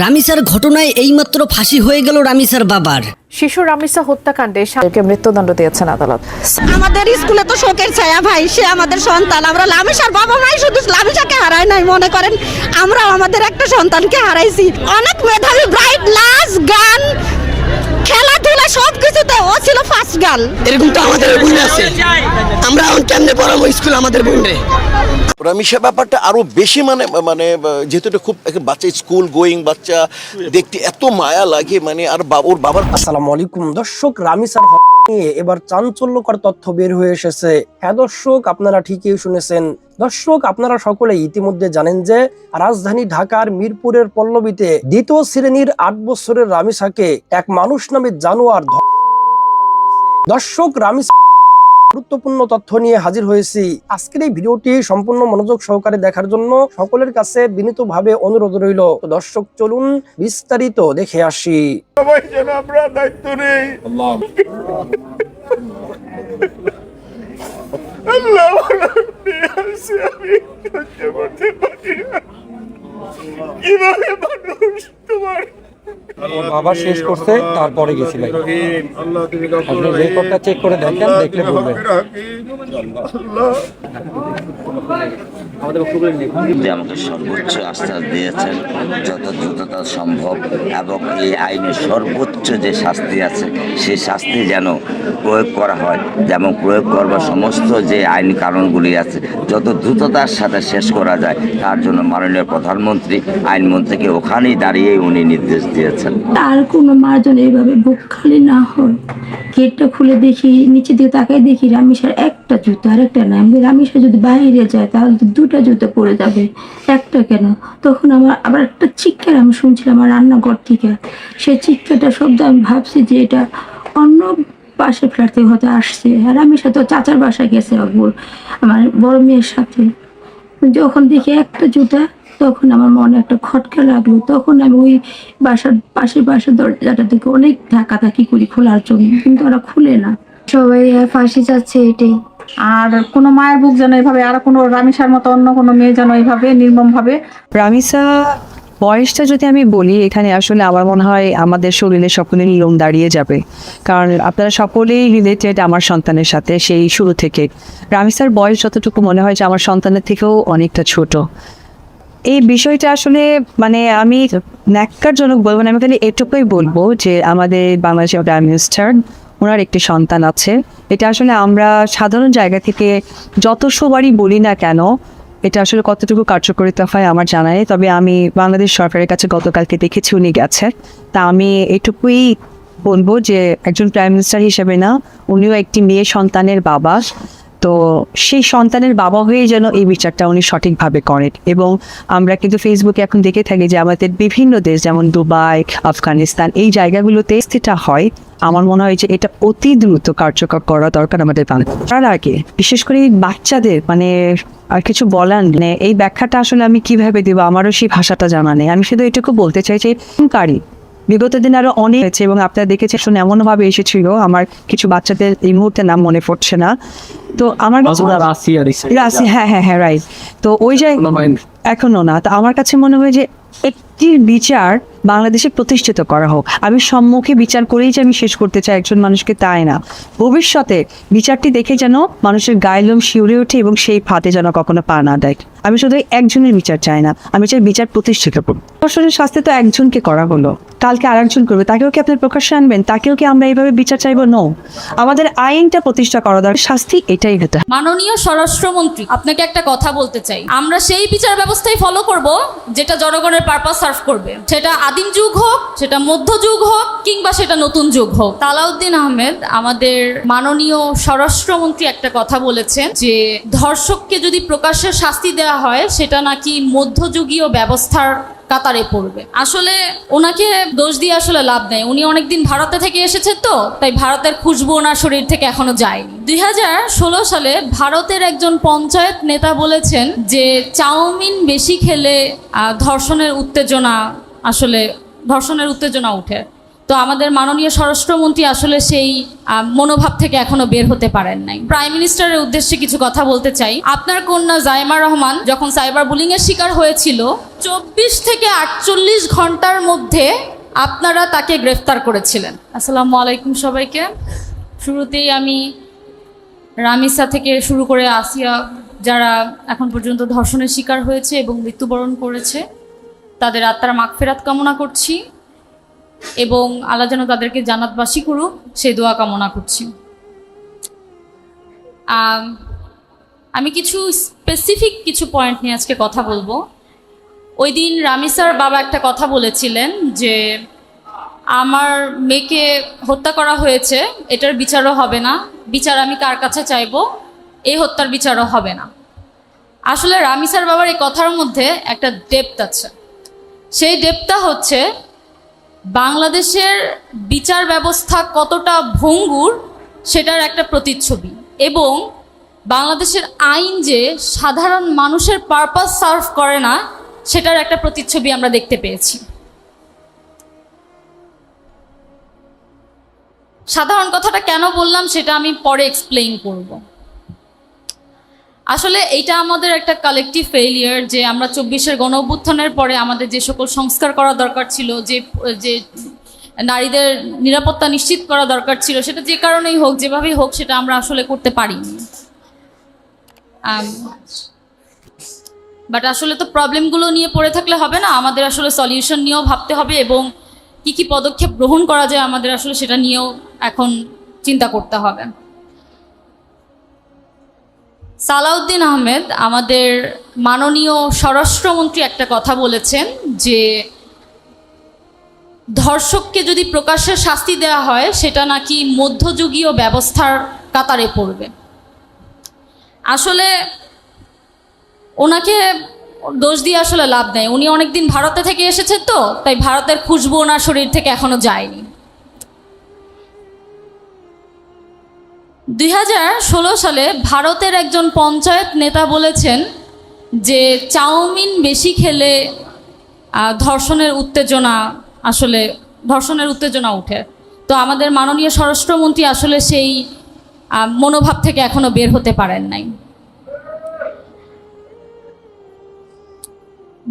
রামিসার ঘটনায় এইমাত্র ফাঁসি হয়ে গেল রামিসার বাবার। শিশু রামিসা হত্যাকাণ্ডে স্বামীকে মৃত্যুদণ্ড দিয়েছেন আদালত। আমাদের স্কুলে তো শোকের ছায়া ভাই, সে আমাদের সন্তান। আমরা লামিসার বাবা মাই শুধু লামিসাকে হারাই নাই, মনে করেন আমরা আমাদের একটা সন্তানকে হারাইছি। অনেক মেধাবী, ব্রাইট, লাস, গান, খেলাধুলা সবকিছুতে ও ছিল ফার্স্ট গার্ল। এরকম তো আমাদের বোন আছে, আমরা এখন কেমনে পড়াবো স্কুল আমাদের বোনরে। রামিসা ব্যাপারটা আরো বেশি মানে যেহেতু এটা খুব বাচ্চা, স্কুল গোয়িং বাচ্চা, দেখতে এত মায়া লাগে মানে। আর ওর বাবার আসসালামু আলাইকুম দর্শক, রামিসার নিয়ে এবার চাঞ্চল্যকর তথ্য বের হয়ে এসেছে। হ্যাঁ দর্শক, আপনারা ঠিকই শুনেছেন। দর্শক, আপনারা সকলে ইতিমধ্যে জানেন যে রাজধানী ঢাকার মিরপুরের পল্লবীতে দ্বিতীয় শ্রেণীর 8 বছরের রামিসাকে এক মানুষ নামে জানোয়ার। দর্শক, রামিসা গুরুত্বপূর্ণ তথ্য নিয়ে হাজির হয়েছি। আজকের এই ভিডিওটি সম্পূর্ণ মনোযোগ সহকারে দেখার জন্য সকলের কাছে বিনীতভাবে অনুরোধ রইল। দর্শক, চলুন বিস্তারিত দেখে আসি। সবাই যেন আমরা দায়িত্ব নেই। আল্লাহ আমি সহ্য করতে পারি না। কিভাবে মানুষ তোমার বাবা শেষ করছে, তারপরে গেছিলেন। আপনি রেকর্ডটা চেক করে দেখেন, দেখলে বলবেন। যে আমাকে সর্বোচ্চ আস্থা দিয়েছেন, যত দ্রুততা সম্ভব, এবং এই আইনের সর্বোচ্চ যে শাস্তি আছে সেই শাস্তি যেন প্রয়োগ করা হয়, যেমন প্রয়োগ করবার সমস্ত যে আইন কানুনগুলি আছে যত দ্রুততার সাথে শেষ করা যায়, তার জন্য মাননীয় প্রধানমন্ত্রী আইনমন্ত্রীকে ওখানেই দাঁড়িয়েই উনি নির্দেশ দিয়েছেন। তার কোনো মার্জন এইভাবে বুক খালি না হয়। গেটটা খুলে দেখি, নিচে দিকে তাকাই দেখি রামিসার একটা জুতো, আর একটা না। রামিসা যদি বাইরে যায় তাহলে তো 2টা জুতো পড়ে যাবে, একটা কেন। তখন আমার আবার একটা চিৎকার আমি শুনছিলাম আমার রান্নাঘর থেকে। সেই চিৎকারটা শব্দ আমি ভাবছি যে এটা অন্য পাশে ফ্ল্যাট থেকে হয়তো আসছে। আর রামিসা তো চাচার বাসায় গেছে আমার বড় মেয়ের সাথে। যখন দেখি একটা জুতা, তখন আমার মনে একটা খটকা লাগলো। তখন আমি ওই পাশের বাসার দরজাটা থেকে অনেক ধাক্কাধাক্কি করি খোলার জন্য, কিন্তু ওরা খুলে না। সবাই ফাঁসি যাচ্ছে এটাই। আর কোনো মায়ের বুক যেন এইভাবে, আর কোনো রামিসার মতো অন্য কোনো মেয়ে যেন এইভাবে নির্মম ভাবে। রামিসা বয়সটা যদি আমি বলি, এখানে আসলে আমার মনে হয় আমাদের শরীরে সকলের লোম দাঁড়িয়ে যাবে, কারণ আপনারা সকলেই রিলেটেড আমার সন্তানের সাথে সেই শুরু থেকে। রামিসার বয়স যতটুকু মনে হয় যে আমার সন্তানের থেকেও অনেকটা ছোট। এই বিষয়টা আসলে মানে আমি ন্যাক্কারজনক বলবো না, আমি খালি এটুকুই বলবো যে আমাদের বাংলাদেশের প্রাইম মিনিস্টার, ওনার একটি সন্তান আছে। এটা আসলে আমরা সাধারণ জায়গা থেকে যত সবারই বলি না কেন, এটা আসলে কতটুকু কার্যকরিতা হয় আমার জানা নেই। তবে আমি বাংলাদেশ সরকারের কাছে গতকালকে দেখেছি উনি গেছে। তা আমি এটুকুই বলবো যে একজন প্রাইম মিনিস্টার হিসেবে না, উনিও একটি মেয়ে সন্তানের বাবা। তো সেই সন্তানের বাবা হয়ে যেন এই বিচারটা উনি সঠিকভাবে করেন। এবং আমরা কিন্তু ফেসবুকে এখন দেখে থাকি যে আমাদের বিভিন্ন দেশ যেমন দুবাই, আফগানিস্তান, এই জায়গাগুলোতে স্থিরটা হয়। আমার মনে হয় যে এটা অতি দ্রুত কার্যকর করা দরকার আমাদের তার আগে। বিশেষ করে বাচ্চাদের মানে আর কিছু বলার নেই, এই ব্যাখ্যাটা আসলে আমি কিভাবে দেবো, আমারও সেই ভাষাটা জানা নেই। আমি শুধু এটুকু বলতে চাই যে বিগত দিন আরো অনেক হয়েছে, এবং আপনারা দেখেছেন শুনে এমনভাবে এসেছিল, আমার কিছু বাচ্চাদের এই মুহূর্তে নাম মনে পড়ছে না। তো আমার হ্যাঁ রাইট। তো ওই জায়গায় এখনো না। তো আমার কাছে মনে হয় যে একটি বিচার বাংলাদেশে প্রতিষ্ঠিত করা হোক। আমি সম্মুখে বিচার করেই যে আমি শেষ করতে চাই একজন মানুষকে, তাই না। ভবিষ্যতে বিচারটি দেখে যেন মানুষের গায়েলোম শিউরে ওঠে এবং সেই ফাঁদে যেন কখনো পা না দেয়। আমি শুধু একজনের বিচার চাই না, আমি চাই বিচার প্রতিষ্ঠিত করব। ধর্ষণের শাস্তি তো একজনকে করা হলো, কালকে আরেকজন করবে, তাকেও কি আপনার প্রকাশ্যে আনবেন? তাকেও কি আমরা এইভাবে বিচার চাইবো? নো, আমাদের আইনটা প্রতিষ্ঠা করা দরকার, শাস্তি এটাই হতে। মাননীয় স্বরাষ্ট্রমন্ত্রী, আপনাকে একটা কথা বলতে চাই। আমরা সেই বিচার ব্যবস্থাই ফলো করব যেটা জনগণের পারপাস সার্ভ করবে, সেটা আদিম যুগ হোক, সেটা মধ্যযুগ হোক, কিংবা সেটা নতুন যুগ হোক। তালাউদ্দিন আহমেদ আমাদের মাননীয় স্বরাষ্ট্রমন্ত্রী একটা কথা বলেছেন যে ধর্ষককে যদি প্রকাশ্যে শাস্তি দেওয়া হয় সেটা নাকি মধ্যযুগীয় ব্যবস্থার কাতারে পড়বে। আসলে ওনাকে দোষ দিয়ে আসলে লাভ নেই, উনি অনেকদিন ভারতে থেকে এসেছে, তো তাই ভারতের খুশবু ওনার শরীর থেকে এখনো যায়নি। 2016 সালে ভারতের একজন পঞ্চায়েত নেতা বলেছেন যে চাউমিন বেশি খেলে ধর্ষণের উত্তেজনা উঠে। তো আমাদের মাননীয় স্বরাষ্ট্রমন্ত্রী আসলে সেই মনোভাব থেকে এখনো বের হতে পারেন নাই। প্রাইম মিনিস্টারের উদ্দেশ্যে কিছু কথা বলতে চাই। আপনার কন্যা জাইমা রহমান যখন সাইবার বুলিং এর শিকার হয়েছিল, 24 থেকে 48 ঘন্টার মধ্যে আপনারা তাকে গ্রেফতার করেছিলেন। আসসালামু আলাইকুম সবাইকে। শুরুতেই আমি রামিসা থেকে শুরু করে আসিয়া যারা এখন পর্যন্ত ধর্ষণের শিকার হয়েছে এবং মৃত্যুবরণ করেছে, তাদের আত্মার মাগফিরাত কামনা করছি এবং আল্লাহ যেন তাদেরকে জান্নাতবাসী করুক সেই দোয়া কামনা করছি। আমি কিছু স্পেসিফিক কিছু পয়েন্ট নিয়ে আজকে কথা বলবো। ওই দিন রামিসার বাবা একটা কথা বলেছিলেন যে আমার মেয়েকে হত্যা করা হয়েছে, এটার বিচারও হবে না, বিচার আমি কার কাছে চাইবো, এই হত্যার বিচারও হবে না। আসলে রামিসার বাবার এই কথার মধ্যে একটা ডেপথ আছে। সেই ডেপথটা হচ্ছে বাংলাদেশের বিচার ব্যবস্থা কতটা ভঙ্গুর সেটার একটা প্রতিচ্ছবি, এবং বাংলাদেশের আইন যে সাধারণ মানুষের পারপাস সার্ভ করে না সেটার একটা প্রতিচ্ছবি আমরা দেখতে পেয়েছি। সাধারণ কথাটা কেন বললাম সেটা আমি পরে এক্সপ্লেইন করব। আসলে এইটা আমাদের একটা কালেকটিভ ফেইলিয়ার যে আমরা 24-এর গণ অভ্যুত্থানের পরে আমাদের যে সকল সংস্কার করা দরকার ছিল, যে নারীদের নিরাপত্তা নিশ্চিত করা দরকার ছিল, সেটা যে কারণেই হোক, যেভাবেই হোক, সেটা আমরা আসলে করতে পারিনি। বাট আসলে তো প্রবলেমগুলো নিয়ে পড়ে থাকলে হবে না, আমাদের আসলে সলিউশন নিয়েও ভাবতে হবে এবং কি কি পদক্ষেপ গ্রহণ করা যায় আমাদের আসলে সেটা নিয়েও এখন চিন্তা করতে হবে। সালাউদ্দিন আহমেদ আমাদের মাননীয় স্বরাষ্ট্রমন্ত্রী একটা কথা বলেছেন যে ধর্ষককে যদি প্রকাশ্যে শাস্তি দেওয়া হয় সেটা নাকি মধ্যযুগীয় ব্যবস্থার কাতারে পড়বে। আসলে ওনাকে দোষ দিয়ে আসলে লাভ নেই, উনি অনেকদিন ভারতে থেকে এসেছেন, তো তাই ভারতের খুশবু ওনার শরীর থেকে এখনো যায়নি। 2016 সালে ভারতের একজন পঞ্চায়েত নেতা বলেছেন যে চাউমিন বেশি খেলে ধর্ষণের উত্তেজনা উঠে। তো আমাদের মাননীয় স্বরাষ্ট্রমন্ত্রী আসলে সেই মনোভাব থেকে এখনো বের হতে পারেন নাই।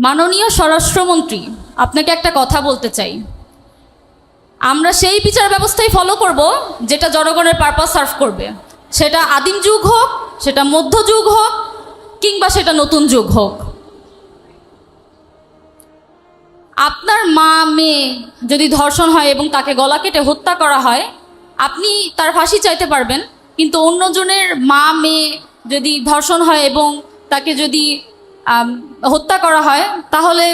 মাননীয় স্বরাষ্ট্রমন্ত্রী, আপনাকে একটা কথা বলতে চাই। আমরা সেই বিচার ব্যবস্থাই ফলো করব যেটা জনগণের পারপাস সার্ভ করবে, সেটা আদিম যুগ হোক, সেটা মধ্যযুগ হোক, কিংবা সেটা নতুন যুগ হোক। আপনার মা মেয়ে যদি ধর্ষণ হয় এবং তাকে গলা কেটে হত্যা করা হয়, আপনি তার ফাঁসি চাইতে পারবেন, কিন্তু অন্যজনের মা মেয়ে যদি ধর্ষণ হয় এবং তাকে যদি হত্যা করা হয়, তাহলে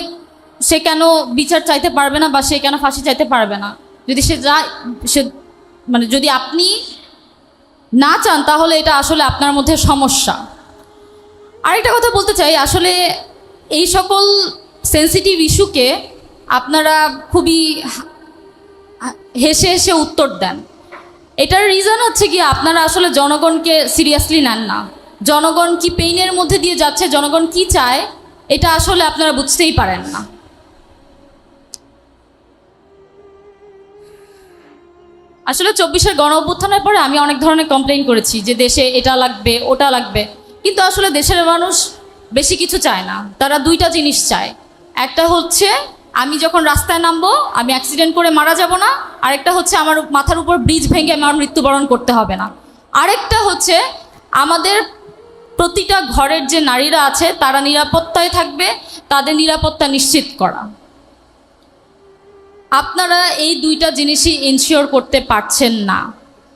সে কেন বিচার চাইতে পারবে না বা সে কেন ফাঁসি চাইতে পারবে না? যদি যদি আপনি না চান তাহলে এটা আসলে আপনার মধ্যে সমস্যা। আরেকটা কথা বলতে চাই, আসলে এই সকল সেন্সিটিভ ইস্যুকে আপনারা খুবই হেসে হেসে উত্তর দেন। এটার রিজন হচ্ছে কি, আপনারা আসলে জনগণকে সিরিয়াসলি নেন না। জনগণ কি পেইনের মধ্যে দিয়ে যাচ্ছে, জনগণ কি চায়, এটা আসলে আপনারা বুঝতেই পারেন না। আসলে 24-এর গণ অভ্যুত্থানের পরে আমি অনেক ধরনের কমপ্লেইন করেছি যে দেশে এটা লাগবে ওটা লাগবে, কিন্তু আসলে দেশের মানুষ বেশি কিছু চায় না। তারা দুইটা জিনিস চায়, একটা হচ্ছে আমি যখন রাস্তায় নামবো আমি অ্যাক্সিডেন্ট করে মারা যাব না, আরেকটা হচ্ছে আমার মাথার উপর ব্রিজ ভেঙে আমার মৃত্যুবরণ করতে হবে না, আরেকটা হচ্ছে আমাদের প্রতিটা ঘরের যে নারীরা আছে তারা নিরাপত্তায় থাকবে, তাদের নিরাপত্তা নিশ্চিত করা। আপনারা এই দুইটা জিনিসই ইনশিওর করতে পারছেন না।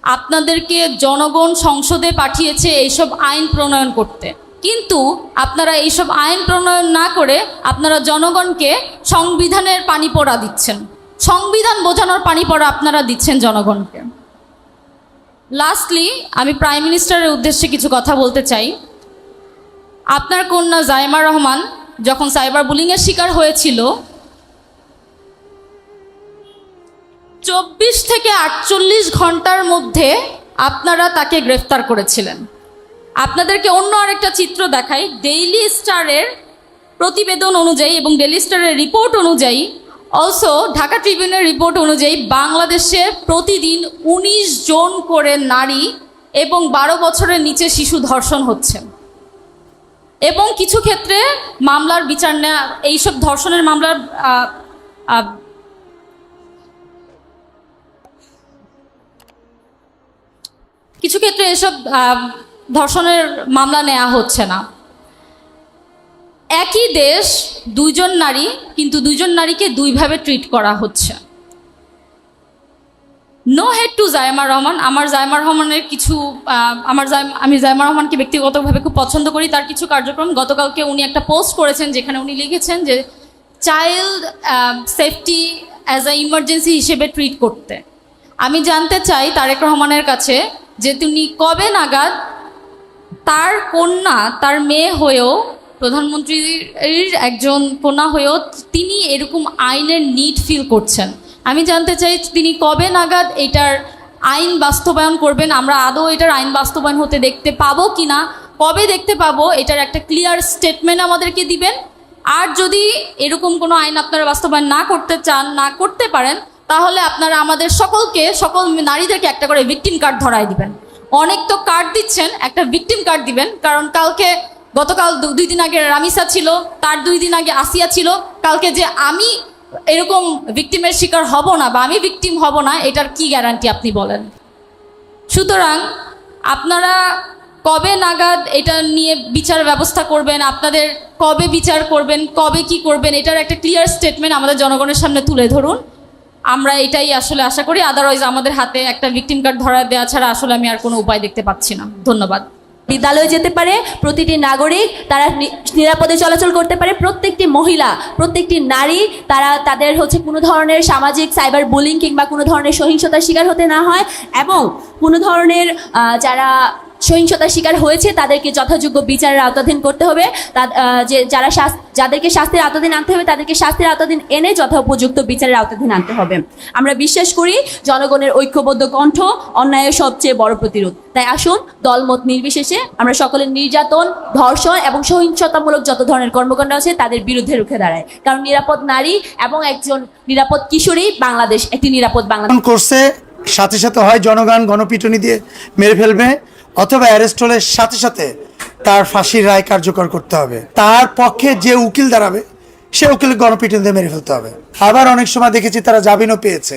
আপনাদেরকে জনগণ সংসদে পাঠিয়েছে এইসব আইন প্রণয়ন করতে, কিন্তু আপনারা এইসব আইন প্রণয়ন না করে আপনারা জনগণকে সংবিধানের পানি পড়া দিচ্ছেন, সংবিধান বোঝানোর পানি পড়া আপনারা দিচ্ছেন জনগণকে। লাস্টলি আমি প্রাইম মিনিস্টারের উদ্দেশ্যে কিছু কথা বলতে চাই। আপনার কন্যা জাইমা রহমান যখন সাইবার বুলিংয়ের শিকার হয়েছিল, 24 থেকে 48 ঘন্টার মধ্যে আপনারা তাকে গ্রেফতার করেছিলেন। আপনাদেরকে অন্য আরেকটা চিত্র দেখাই। ডেইলি স্টারের প্রতিবেদন অনুযায়ী এবং ডেইলি স্টারের রিপোর্ট অনুযায়ী অলসো ঢাকা ট্রিবিউনের রিপোর্ট অনুযায়ী বাংলাদেশে প্রতিদিন 19 জন করে নারী এবং 12 বছরের নিচে শিশু ধর্ষণ হচ্ছে, এবং কিছু ক্ষেত্রে মামলার বিচার নেওয়া, এইসব ধর্ষণের মামলার কিছু ক্ষেত্রে এসব ধর্ষণের মামলা নেওয়া হচ্ছে না। একই দেশ, দুইজন নারী, কিন্তু দুইজন নারীকে দুইভাবে ট্রিট করা হচ্ছে। No head to Zaima Rahman. আমার জাইমা রহমানের কিছু আমি জাইমা রহমানকে ব্যক্তিগতভাবে খুব পছন্দ করি। তার কিছু কার্যক্রম, গতকালকে উনি একটা পোস্ট করেছেন যেখানে উনি লিখেছেন যে child safety as a emergency হিসেবে ট্রিট করতে। আমি জানতে চাই তারেক রহমানের কাছে যে তিনি কবে নাগাদ তার কন্যা, তার মেয়ে হয়েও, প্রধানমন্ত্রীর একজন কন্যা হয়েও তিনি এরকম আইনের নিড ফিল করছেন। আমি জানতে চাই তিনি কবে নাগাদ এটার আইন বাস্তবায়ন করবেন, আমরা আদৌ এটার আইন বাস্তবায়ন হতে দেখতে পাবো কি না, কবে দেখতে পাবো, এটার একটা ক্লিয়ার স্টেটমেন্ট আমাদেরকে দিবেন। আর যদি এরকম কোনো আইন আপনারা বাস্তবায়ন না করতে চান, না করতে পারেন, তাহলে আপনারা আমাদের সকল নারীদেরকে একটা করে ভিকটিম কার্ড ধরায় দিবেন। অনেক তো কার্ড দিচ্ছেন, একটা ভিকটিম কার্ড দিবেন। কারণ গতকাল 2 দিন আগে রামিসা ছিল, তার 2 দিন আগে আসিয়া ছিল। কালকে যে আমি এরকম ভিকটিমের শিকার হব না বা আমি ভিকটিম হব না, এটার কি গ্যারান্টি আপনি বলেন? সুতরাং আপনারা কবে নাগাদ এটা নিয়ে বিচার ব্যবস্থা করবেন, আপনাদের কবে বিচার করবেন, কবে কি করবেন, এটার একটা ক্লিয়ার স্টেটমেন্ট আমাদের জনগণের সামনে তুলে ধরুন। আমরা এটাই আসলে আশা করি। আদারওয়াইজ আমাদের হাতে একটা ভিকটিম কার্ড ধরা দেওয়া ছাড়া আসলে আমি আর কোনো উপায় দেখতে পাচ্ছি না। ধন্যবাদ। বিদ্যালয়ে যেতে পারে প্রতিটি নাগরিক, তারা নিরাপদে চলাচল করতে পারে, প্রত্যেকটি মহিলা, প্রত্যেকটি নারী, তারা তাদের কোনো ধরনের সামাজিক সাইবার বুলিং কিংবা কোনো ধরনের সহিংসতার শিকার হতে না হয়, এবং কোনো ধরনের যারা সহিংসতার শিকার হয়েছে তাদেরকে যথাযোগ্য বিচারের আওতাধীন করতে হবে। যাদেরকে শাস্তির আওতাধীন আনতে হবে তাদেরকে শাস্তির আওতাধীন এনে যথোপযুক্ত বিচারের আওতাধীন আনতে হবে। আমরা বিশ্বাস করি জনগণের ঐক্যবদ্ধ কণ্ঠ অন্যায়ের সবচেয়ে বড় প্রতিরোধ। তাই আসুন দলমত নির্বিশেষে আমরা সকলের নির্যাতন, ধর্ষণ এবং সহিংসতামূলক যত ধরনের কর্মকাণ্ড আছে তাদের বিরুদ্ধে রুখে দাঁড়ায়। কারণ নিরাপদ নারী এবং একজন নিরাপদ কিশোরী বাংলাদেশ একটি নিরাপদ বাংলাদেশ করছে। সাথে সাথে হয় জনগণ গণপিটুনি দিয়ে মেরে ফেলবে, অথবা অ্যারেস্ট হলে সাথে সাথে তার ফাঁসির রায় কার্যকর করতে হবে। তার পক্ষে যে উকিল দাঁড়াবে সে উকিল গণপিটুনি দিয়ে মেরে ফেলতে হবে। আবার অনেক সময় দেখেছি তারা জামিনও পেয়েছে।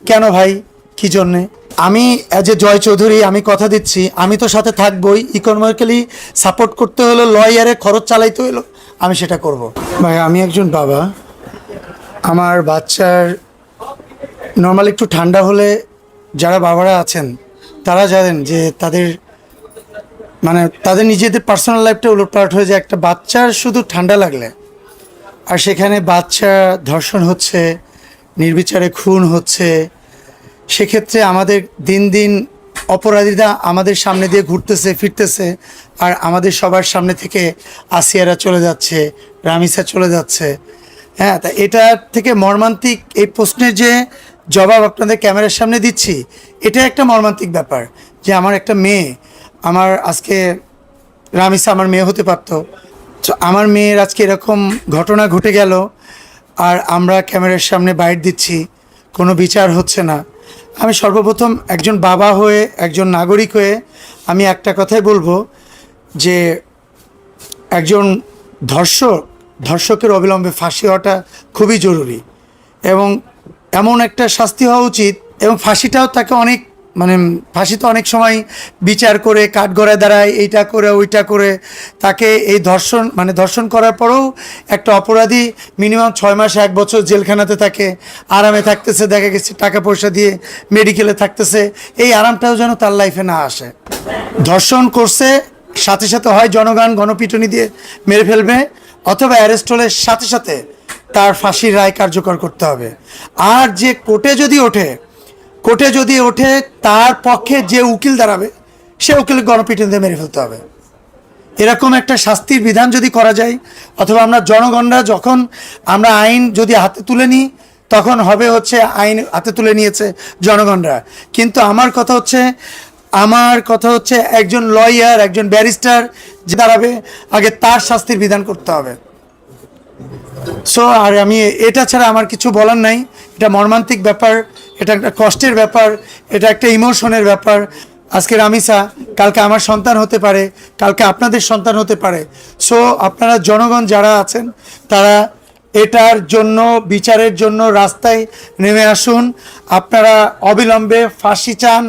কেন ভাই, কি জন্যে? আমি অ্যাজ এ জয় চৌধুরী আমি কথা দিচ্ছি, আমি তো সাথে থাকবই। ইকোনমিক্যালি সাপোর্ট করতে হলো, লয়ারে খরচ চালাইতে হলো, আমি সেটা করব। ভাই আমি একজন বাবা, আমার বাচ্চার নর্মাল একটু ঠান্ডা হলে যারা বাবারা আছেন তারা জানেন যে তাদের নিজেদের পার্সোনাল লাইফটা উলটপালট হয়ে যায় একটা বাচ্চার শুধু ঠান্ডা লাগলে। আর সেখানে বাচ্চা ধর্ষণ হচ্ছে, নির্বিচারে খুন হচ্ছে। সেক্ষেত্রে আমাদের দিন দিন অপরাধীরা আমাদের সামনে দিয়ে ঘুরতেছে ফিরতেছে, আর আমাদের সবার সামনে থেকে আসিয়ারা চলে যাচ্ছে, রামিসা চলে যাচ্ছে। হ্যাঁ, তা এটা থেকে মর্মান্তিক এই প্রশ্নের যে জবাব আপনাদের ক্যামেরার সামনে দিচ্ছি, এটা একটা মর্মান্তিক ব্যাপার যে আমার একটা মেয়ে, আমার আজকে রামিসা আমার মেয়ে হতে পারতো, তো আমার মেয়ের আজকে এরকম ঘটনা ঘটে গেল, আর আমরা ক্যামেরার সামনে বাইট দিচ্ছি, কোনো বিচার হচ্ছে না। আমি সর্বপ্রথম একজন বাবা হয়ে, একজন নাগরিক হয়ে আমি একটা কথাই বলবো যে একজন ধর্ষকের অবিলম্বে ফাঁসি হওয়াটা খুবই জরুরি, এবং এমন একটা শাস্তি হওয়া উচিত। এবং ফাঁসিটাও তাকে ফাঁসি তো অনেক সময় বিচার করে কাঠগড়ায় দাঁড়ায়, এইটা করে ওইটা করে তাকে এই ধর্ষণ করার পরেও একটা অপরাধী মিনিমাম 6 মাস 1 বছর জেলখানাতে থাকে, আরামে থাকতেছে, দেখা গেছে টাকা পয়সা দিয়ে মেডিকেলে থাকতেছে। এই আরামটাও যেন তার লাইফে না আসে। ধর্ষণ করছে, সাথে সাথে হয় জনগণ গণপিটুনি দিয়ে মেরে ফেলবে, অথবা অ্যারেস্ট হলে সাথে সাথে তার ফাঁসির রায় কার্যকর করতে হবে। আর যে কোর্টে যদি ওঠে তার পক্ষে যে উকিল দাঁড়াবে সে উকিল গণপিটুনি দিয়ে মেরে ফেলতে হবে। এরকম একটা শাস্তির বিধান যদি করা যায়, অথবা আমরা জনগণরা যখন আমরা আইন যদি হাতে তুলে নিই তখন হবে আইন হাতে তুলে নিয়েছে জনগণরা। কিন্তু আমার কথা হচ্ছে একজন লয়ার, একজন ব্যারিস্টার যে দাঁড়াবে, আগে তার শাস্তির বিধান করতে হবে। সো আর আমি এটা ছাড়া আমার কিছু বলার নাই। এটা মর্মান্তিক ব্যাপার, এটা একটা কষ্টের ব্যাপার, এটা একটা ইমোশনের ব্যাপার। আজকে রামিসা কালকে আমার সন্তান হতে পারে, কালকে আপনাদের সন্তান হতে পারে। সো আপনারা জনগণ যারা আছেন তারা এটার জন্য বিচারের জন্য রাস্তায় নেমে আসুন। আপনারা অবিলম্বে ফাঁসি চান,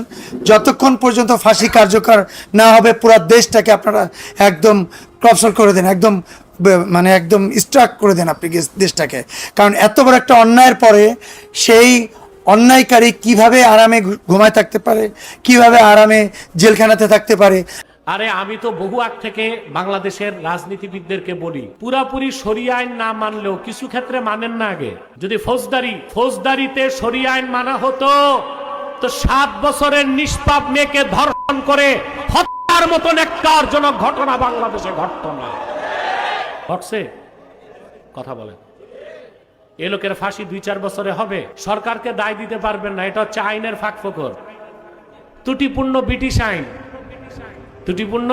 যতক্ষণ পর্যন্ত ফাঁসি কার্যকর না হবে পুরো দেশটাকে আপনারা একদম ক্রপসল করে দেন, একদম মানে একদম স্ট্রাক করে দেন আপনি দেশটাকে। কারণ এত বড় একটা অন্যায়ের পরে সেই অন্যায়কারী কিভাবে আরামে ঘুমায় থাকতে পারে, কিভাবে আরামে জেলখানাতে থাকতে পারে। আরে আমি তো বহু আগ থেকে বাংলাদেশের রাজনীতিবিদদেরকে বলি, পুরাপুরি শরিয়া আইন না মানলেও কিছু ক্ষেত্রে মানেন না। আগে যদি ফৌজদারিতে শরিয়া আইন মানা হতো তো 7 বছরের নিষ্পাপ মেয়েকে ধর্ষণ করে হত্যার মতন ন্যাক্কারজনক ঘটনা বাংলাদেশে ঘটতো না। ঘটছে? কথা বলেন। এ লোকের ফাঁসি 2-4 বছরে হবে, সরকারকে দায় দিতে পারবেন না। এটা হচ্ছে আইনের ফাঁকফোকর, ত্রুটিপূর্ণ ব্রিটিশ আইন, ত্রুটিপূর্ণ।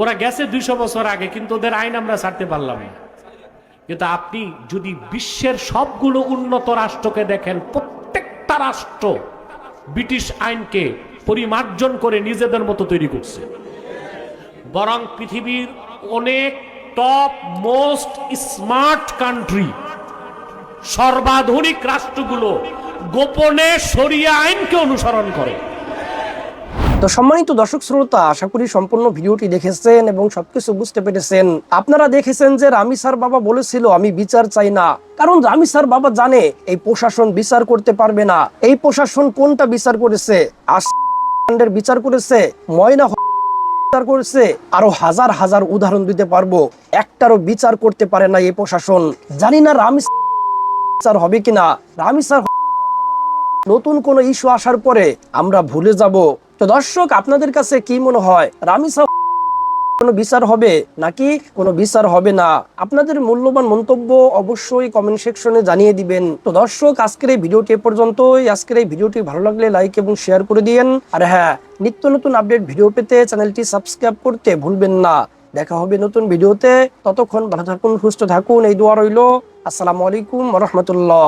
ওরা গেছে 200 বছর আগে, কিন্তু ওদের আইন আমরা ছাড়তে পারলাম না। কিন্তু আপনি যদি বিশ্বের সবগুলো উন্নত রাষ্ট্রকে দেখেন, প্রত্যেকটা রাষ্ট্র ব্রিটিশ আইনকে পরিমার্জন করে নিজেদের মতো তৈরি করছে। বরং পৃথিবীর অনেক টপ মোস্ট স্মার্ট কান্ট্রি, সর্বাধুনিক রাষ্ট্রগুলো গোপনে শরিয়া আইনকে অনুসরণ করে। তো সম্মানিত দর্শক শ্রোতা, আশা করি সম্পূর্ণ ভিডিওটি দেখেছেন এবং সবকিছু বুঝতে পেরেছেন। আপনারা দেখেছেন যে রামিসার বাবা বলেছিল আমি বিচার চাই না, কারণ রামিসার বাবা জানে এই প্রশাসন বিচার করতে পারবে না। এই প্রশাসন কোনটা বিচার করেছে? আশার বিচার করেছে, ময়না বিচার করেছে, আরো হাজার হাজার উদাহরণ দিতে পারবো। একটারও বিচার করতে পারে না এই প্রশাসন। জানি না রামিসার বিচার হবে কিনা। রামিসার নতুন কোন ইস্যু আসার পরে আমরা ভুলে যাব। তো দর্শক, আপনাদের কাছে কি মনে হয়, রামিসা কোনো বিচার হবে নাকি কোনো বিচার হবে না? আপনাদের মূল্যবান মন্তব্য অবশ্যই কমেন্ট সেকশনে জানিয়ে দিবেন। তো দর্শক, আজকের এই ভিডিওটি এ পর্যন্তই। আজকের এই ভিডিওটি ভালো লাগলে লাইক এবং শেয়ার করে দিয়েন। আর হ্যাঁ, নিত্য নতুন আপডেট ভিডিও পেতে চ্যানেলটি সাবস্ক্রাইব করতে ভুলবেন না। দেখা হবে নতুন ভিডিওতে। ততক্ষণ ভালো থাকুন, সুস্থ থাকুন, এই দোয়া রইল। আসসালামু আলাইকুম ওয়া রাহমাতুল্লাহ।